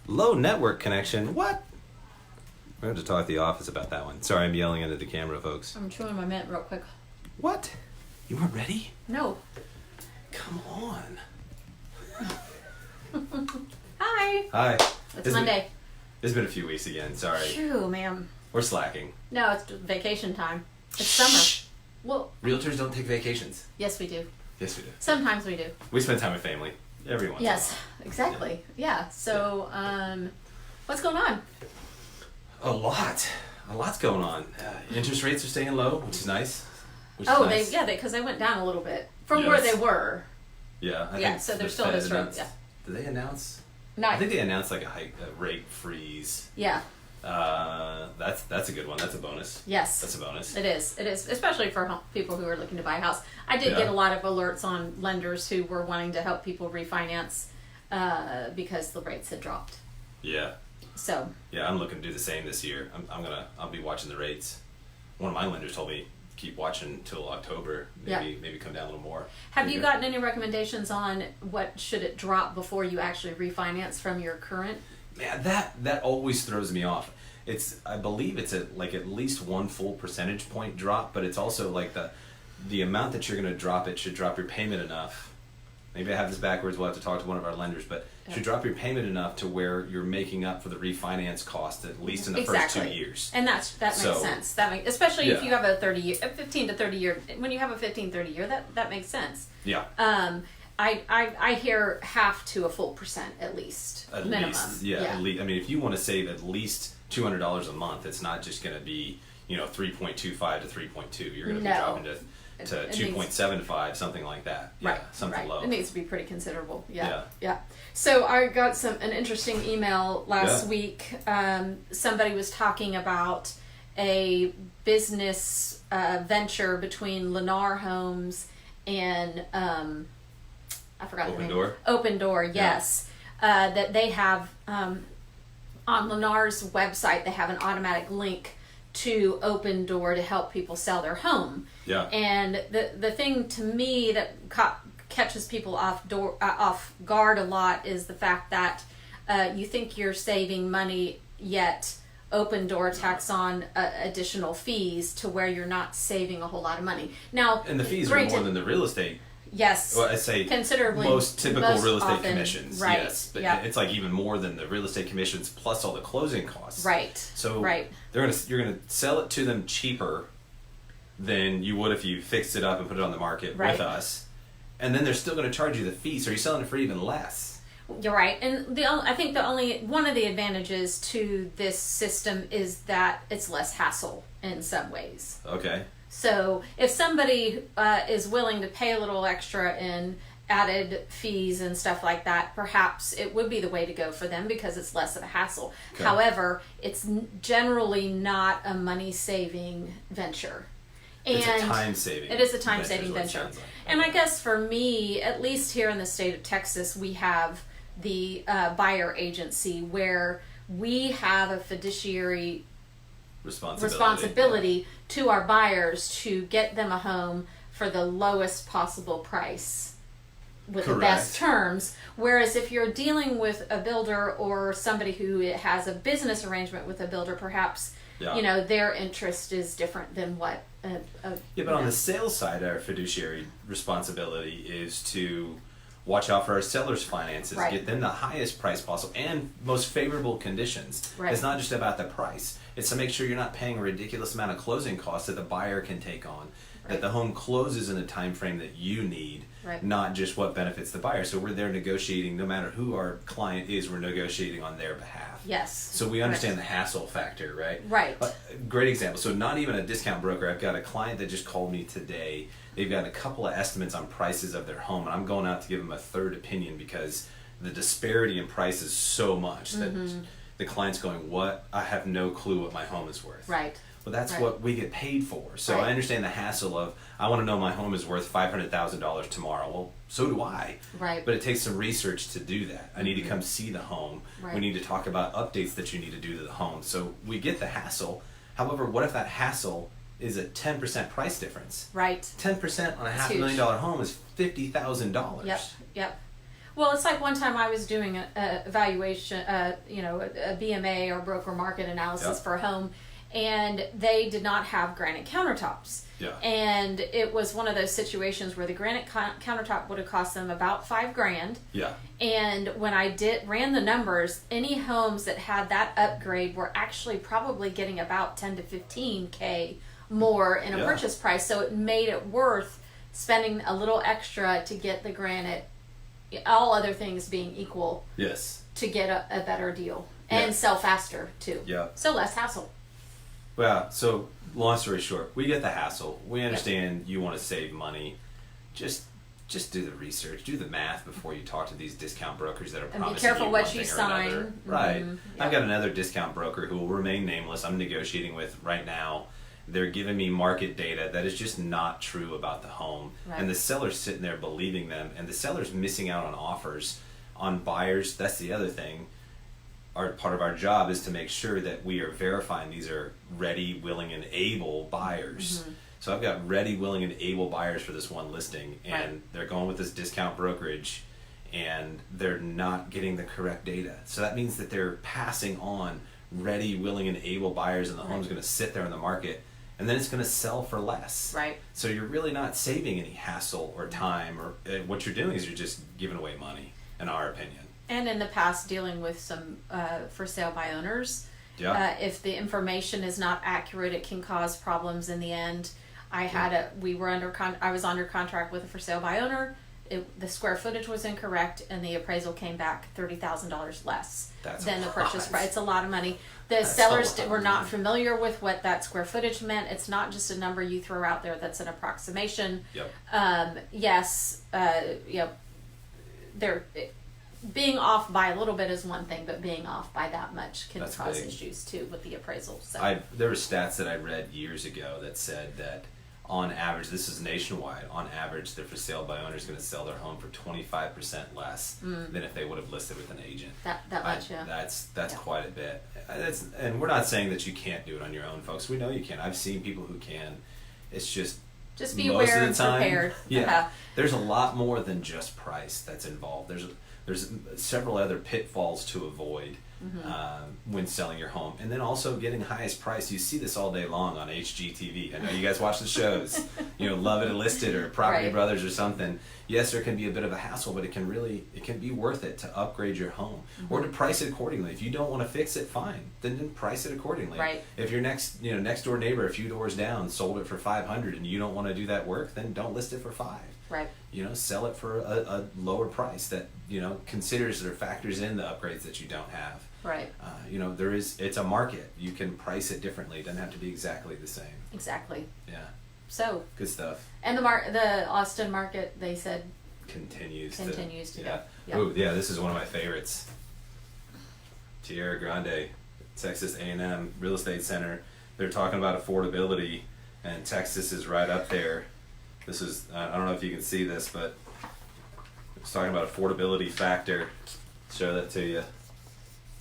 Low network connection? What? We're going to talk to the office about that one. Sorry, I'm yelling into the camera, folks. I'm chewing my mint real quick. What? You weren't ready? No. Come on. Hi. Hi. It's Monday. It's been a few weeks again. Sorry. Phew, ma'am. We're slacking. No, it's vacation time. It's summer. Well, Realtors don't take vacations. yes, we do. Yes, we do. Sometimes we do. We spend time with family. Every once in a while. Yes, exactly. Yeah. So, what's going on? A lot's going on. Interest rates are staying low, which is nice. Because they went down a little bit from where they were. Yeah, I Yeah, think so they're the still Fed this road. announced- Yeah. Did they announce? No. I think they announced like a rate freeze. Yeah. That's a good one. That's a bonus. Yes. That's a bonus. It is, especially for people who are looking to buy a house. I did get a lot of alerts on lenders who were wanting to help people refinance because the rates had dropped. Yeah. So. Yeah, I'm looking to do the same this year. I'll be watching the rates. One of my lenders told me keep watching until October. Maybe come down a little more. Have you gotten any recommendations on what should it drop before you actually refinance from your current? Man, that always throws me off. I believe it's at least 1 full percentage point drop, but it's also like the amount that you're going to drop it should drop your payment enough. Maybe I have this backwards. We'll have to talk to one of our lenders, but should drop your payment enough to where you're making up for the refinance cost at least in the first 2 years. And that makes sense. Especially if you have a 15 to 30 year. When you have a 15-30 year, that makes sense. Yeah. I hear half to a full percent at least. At minimum. Least, yeah. At least, I mean, if you want to save at least $200 a month, it's not just going to be 3.25 to 3.2. You're going to be dropping to 2.75, something like that. Yeah, something low. It needs to be pretty considerable. Yeah. So I got an interesting email last week. Somebody was talking about a business venture between Lennar Homes and I forgot the name. Open Door? Open Door, yes. That they have on Lennar's website, they have an automatic link to Open Door to help people sell their home. Yeah. And the thing to me that catches people off guard a lot is the fact that you think you're saving money, yet Open Door tacks on additional fees to where you're not saving a whole lot of money. Now, and the fees are more than the real estate. Yes. Well, I say considerably most typical real estate often, commissions. Right. Yes, but it's like even more than the real estate commissions plus all the closing costs. Right. So you're gonna sell it to them cheaper than you would if you fixed it up and put it on the market with us, and then they're still going to charge you the fee. So you're selling it for even less. You're right, and I think one of the advantages to this system is that it's less hassle in some ways. Okay. So if somebody is willing to pay a little extra in added fees and stuff like that, perhaps it would be the way to go for them because it's less of a hassle. Okay. However, it's generally not a money-saving venture. It's a time-saving. It is a time-saving venture. Like. And I guess for me, at least here in the state of Texas, we have the buyer agency where we have a fiduciary responsibility to our buyers to get them a home for the lowest possible price with the best terms. Whereas if you're dealing with a builder or somebody who has a business arrangement with a builder, perhaps their interest is different than what but on the sales side, our fiduciary responsibility is to watch out for our sellers' finances, get them the highest price possible and most favorable conditions. It's not just about the price. It's to make sure you're not paying a ridiculous amount of closing costs that the buyer can take on, that the home closes in a time frame that you need, not just what benefits the buyer. So we're there negotiating, no matter who our client is, we're negotiating on their behalf. Yes. So we understand the hassle factor, right? Right. Great example. So not even a discount broker. I've got a client that just called me today. They've got a couple of estimates on prices of their home, and I'm going out to give them a third opinion because the disparity in price is so much that the client's going, what? I have no clue what my home is worth. Right. Well, that's what we get paid for. So I understand the hassle of, I want to know my home is worth $500,000 tomorrow. Well, so do I. Right. But it takes some research to do that. I need to come see the home. We need to talk about updates that you need to do to the home. So we get the hassle. However, what if that hassle is a 10% price difference? Right. 10% on a $500,000 home is $50,000. Yep. Well, it's like one time I was doing a evaluation, a BMA or broker market analysis for a home, and they did not have granite countertops. Yeah. And it was one of those situations where the granite countertop would have cost them about $5,000. Yeah. And when I ran the numbers, any homes that had that upgrade were actually probably getting about 10 to 15K more in a purchase price. So it made it worth spending a little extra to get the granite, all other things being equal. Yes. To get a better deal and sell faster too. Yeah. So less hassle. Well, so long story short, we get the hassle. We understand you want to save money. Just do the research, do the math before you talk to these discount brokers that are promising be careful you what one you thing or sign. another. Right. I've got another discount broker who will remain nameless. I'm negotiating with right now. They're giving me market data that is just not true about the home. Right. And the seller's sitting there believing them, and the seller's missing out on offers. On buyers, that's the other thing. Part of our job is to make sure that we are verifying these are ready, willing, and able buyers. Mm-hmm. So I've got ready, willing, and able buyers for this one listing, and they're going with this discount brokerage, and they're not getting the correct data. So that means that they're passing on ready, willing, and able buyers, and the home's going to sit there in the market, and then it's going to sell for less. Right. So you're really not saving any hassle or time, or what you're doing is you're just giving away money, in our opinion. And in the past, dealing with some for sale by owners. Yeah. If the information is not accurate, it can cause problems in the end. I was under contract with a for sale by owner. The square footage was incorrect, and the appraisal came back $30,000 less than the purchase price. It's a lot of money. The sellers were not familiar with what that square footage meant. It's not just a number you throw out there that's an approximation. Yep. They're being off by a little bit is one thing, but being off by that much can cause issues too with the appraisal. So there were stats that I read years ago that said that on average, this is nationwide, on average, the for sale by owner is going to sell their home for 25% less than if they would have listed with an agent. That much, yeah. That's quite a bit. And we're not saying that you can't do it on your own, folks. We know you can. I've seen people who can. It's just be aware and prepared. Yeah, there's a lot more than just price that's involved. There's several other pitfalls to avoid when selling your home, and then also getting highest price. You see this all day long on HGTV. I know you guys watch the shows, Love It Listed or Property Brothers or something. Yes, there can be a bit of a hassle, but it can be worth it to upgrade your home or to price it accordingly. If you don't want to fix it, fine, then price it accordingly. Right. If your next door neighbor a few doors down sold it for $500 and you don't want to do that work, then don't list it for $5. Right. Sell it for a lower price that considers or factors in the upgrades that you don't have. Right. It's a market. You can price it differently. It doesn't have to be exactly the same. Exactly. Yeah. So good stuff. And the Austin market, they said, continues to go. Yeah. Ooh, yeah. This is one of my favorites. Tierra Grande, Texas A&M Real Estate Center. They're talking about affordability, and Texas is right up there. This is, I don't know if you can see this, but it's talking about affordability factor. Show that to you.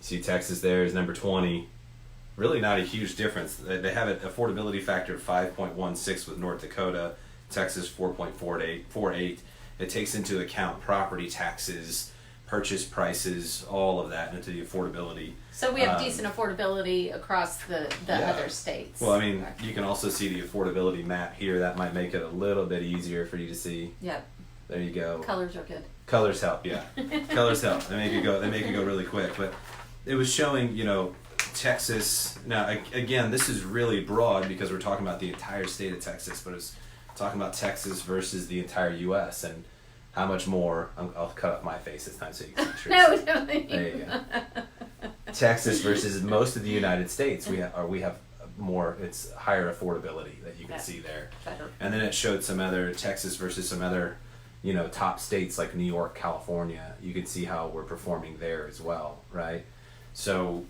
See Texas there is number 20. Really not a huge difference. They have an affordability factor of 5.16 with North Dakota. Texas 4.48. It takes into account property taxes, purchase prices, all of that into the affordability. So we have decent affordability across the other states. Well, I mean, you can also see the affordability map here. That might make it a little bit easier for you to see. Yep. There you go. Colors are good. Colors help, yeah. Colors help. They make it go really quick. But it was showing, Texas. Now, again, this is really broad because we're talking about the entire state of Texas, but it's talking about Texas versus the entire U.S. and how much more. I'll cut up my face this time so you can see. No, don't. There you go. Texas versus most of the United States, we have more. It's higher affordability that you can see there. Better. And then it showed some other Texas versus some other, top states like New York, California. You can see how we're performing there as well, right? So,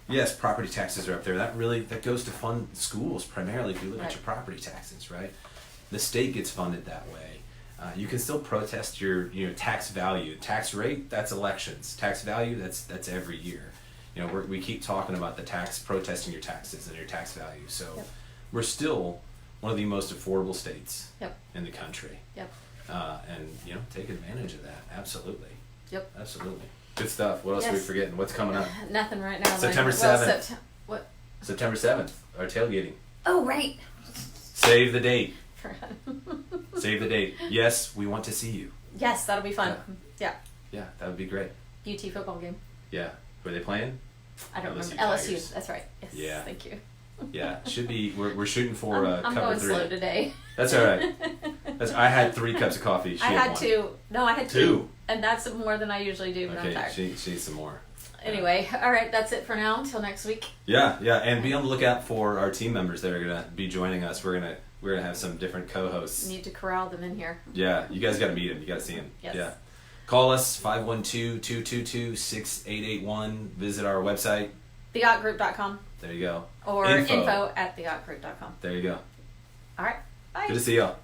yes, property taxes are up there. That goes to fund schools primarily. If you look at your property taxes, right? The state gets funded that way. You can still protest your tax value. Tax rate, that's elections. Tax value, that's every year. We keep talking about protesting your taxes and your tax value. So we're still one of the most affordable states in the country. Yep. And take advantage of that. Absolutely. Yep. Absolutely. Good stuff. What else are we forgetting? What's coming up? Nothing right now. September 7th. What? September 7th. Our tailgating. Oh, right. Save the date. Save the date. Yes, we want to see you. Yes, that'll be fun. Yeah. Yeah, that would be great. UT football game. Yeah. Were they playing? I don't remember. Tigers. LSU. That's right. Yes. Yeah. Thank you. Yeah, should be. We're shooting for I'm cup going of 3. slow today. That's all right. I had 3 cups of coffee. She I had one. 2. No, I had 2. 2. And that's more than I usually do when I'm Okay, tired. she needs some more. Anyway, all right, that's it for now. Until next week. Yeah, and be on the lookout for our team members that are gonna be joining us. We're gonna have some different co-hosts. Need to corral them in here. Yeah, you guys got to meet them. You got to see them. Yes. Yeah. Call us 512-222-6881. Visit our website. theyachtgroup.com. There you go. Or info@theyachtgroup.com. There you go. All right. Bye. Good to see y'all.